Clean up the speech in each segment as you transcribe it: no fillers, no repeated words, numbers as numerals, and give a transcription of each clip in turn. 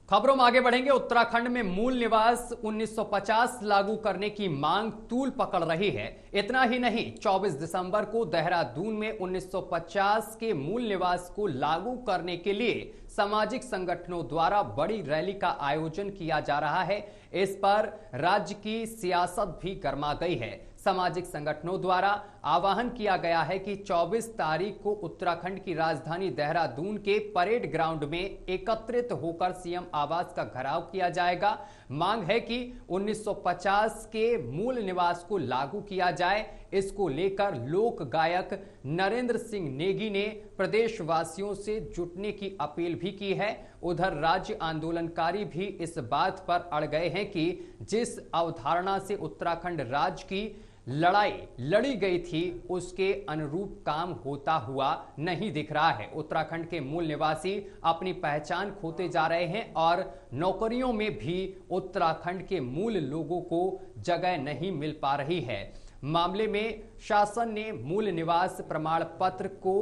खबरों में आगे बढ़ेंगे। उत्तराखंड में मूल निवास 1950 लागू करने की मांग तूल पकड़ रही है। इतना ही नहीं, 24 दिसंबर को देहरादून में 1950 के मूल निवास को लागू करने के लिए सामाजिक संगठनों द्वारा बड़ी रैली का आयोजन किया जा रहा है। इस पर राज्य की सियासत भी गर्मा गई है। सामाजिक संगठनों द्वारा आह्वान किया गया है कि 24 तारीख को उत्तराखंड की राजधानी देहरादून के परेड ग्राउंड में एकत्रित होकर सीएम आवास का घेराव किया जाएगा। मांग है कि 1950 के मूल निवास को लागू किया जाए। इसको लेकर लोक गायक नरेंद्र सिंह नेगी ने प्रदेशवासियों से जुटने की अपील भी की है। उधर राज्य आंदोलनकारी भी इस बात पर अड़ गए हैं कि जिस अवधारणा से उत्तराखंड राज्य की लड़ाई लड़ी गई थी उसके अनुरूप काम होता हुआ नहीं दिख रहा है। उत्तराखंड के मूल निवासी अपनी पहचान खोते जा रहे हैं और नौकरियों में भी उत्तराखंड के मूल लोगों को जगह नहीं मिल पा रही है। मामले में शासन ने मूल निवास प्रमाण पत्र को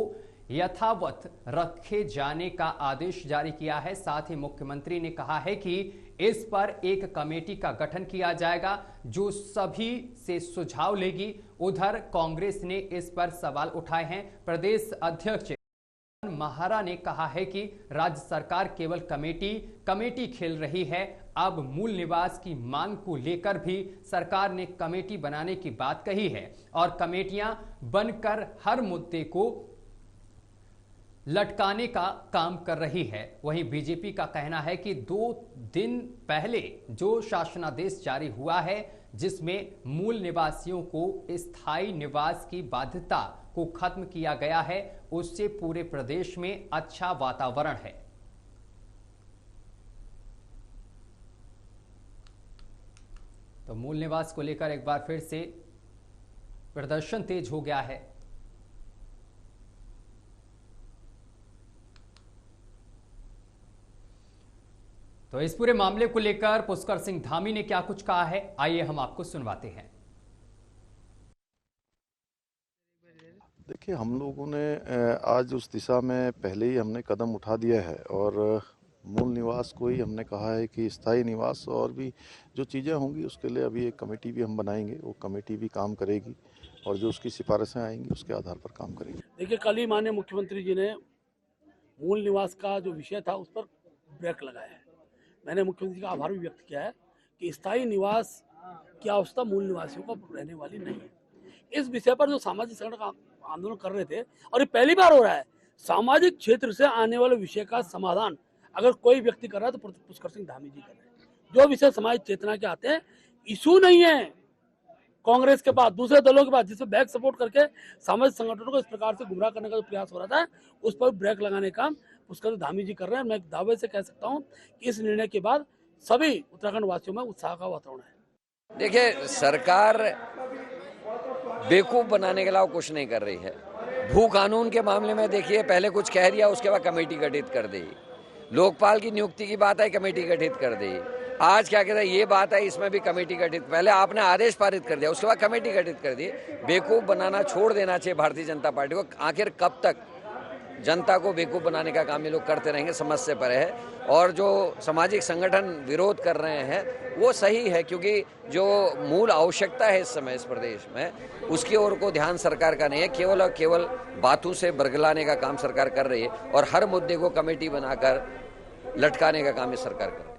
यथावत रखे जाने का आदेश जारी किया है। साथ ही मुख्यमंत्री ने कहा है कि इस पर एक कमेटी का गठन किया जाएगा जो सभी से सुझाव लेगी। उधर कांग्रेस ने इस पर सवाल उठाए हैं। प्रदेश अध्यक्ष महारा ने कहा है कि राज्य सरकार केवल कमेटी खेल रही है। अब मूल निवास की मांग को लेकर भी सरकार ने कमेटी बनाने की बात कही है और कमेटियां बनकर हर मुद्दे को लटकाने का काम कर रही है। वहीं बीजेपी का कहना है कि 2 दिन पहले जो शासनादेश जारी हुआ है जिसमें मूल निवासियों को स्थायी निवास की बाध्यता को खत्म किया गया है, उससे पूरे प्रदेश में अच्छा वातावरण है। तो मूल निवास को लेकर एक बार फिर से प्रदर्शन तेज हो गया है। तो इस पूरे मामले को लेकर पुष्कर सिंह धामी ने क्या कुछ कहा है, आइए हम आपको सुनवाते हैं। देखिए, हम लोगों ने आज उस दिशा में पहले ही हमने कदम उठा दिया है और मूल निवास को ही हमने कहा है कि स्थायी निवास और भी जो चीज़ें होंगी उसके लिए अभी एक कमेटी भी हम बनाएंगे। वो कमेटी भी काम करेगी और जो उसकी सिफारिशें आएंगी उसके आधार पर काम करेंगे। देखिए, कल ही माननीय मुख्यमंत्री जी ने मूल निवास का जो विषय था उस पर ब्रेक लगाया है। मैंने मुख्यमंत्री का आभार भी व्यक्त किया है कि स्थायी निवास की आवश्यकता मूल निवासियों को रहने वाली नहीं है। इस विषय पर जो सामाजिक संगठन आंदोलन कर रहे थे और ये पहली बार हो रहा है, सामाजिक क्षेत्र से आने वाले विषय का समाधान अगर कोई व्यक्ति कर रहा है तो पुष्कर सिंह धामी जी कर रहे हैं। जो विषय समाज चेतना के आते हैं, इशू नहीं है कांग्रेस के पास, दूसरे दलों के पास, जिसमें बैक सपोर्ट करके सामाजिक संगठनों को इस प्रकार से गुमराह करने का जो प्रयास हो रहा था, उस पर ब्रेक लगाने का पुष्कर धामी जी कर रहे हैं। मैं दावे से कह सकता हूं कि इस निर्णय के बाद सभी उत्तराखंड वासियों में उत्साह का वातावरण है। देखिए, सरकार बेवकूफ बनाने के अलावा कुछ नहीं कर रही है। भू कानून के मामले में देखिए, पहले कुछ कह दिया, उसके बाद कमेटी गठित कर दी। लोकपाल की नियुक्ति की बात है, कमेटी गठित कर दी। आज क्या कहता है, ये बात है, इसमें भी कमेटी गठित, पहले आपने आदेश पारित कर दिया, उसके बाद कमेटी गठित कर दी। बेवकूफ बनाना छोड़ देना चाहिए भारतीय जनता पार्टी को। आखिर कब तक जनता को बेवकूफ बनाने का काम ये लोग करते रहेंगे, समझ से परे है। और जो सामाजिक संगठन विरोध कर रहे हैं वो सही है, क्योंकि जो मूल आवश्यकता है इस समय इस प्रदेश में, उसकी ओर को ध्यान सरकार का नहीं है। केवल और केवल बातों से बरगलाने का काम सरकार कर रही है और हर मुद्दे को कमेटी बनाकर लटकाने का काम ये सरकार कर रही है।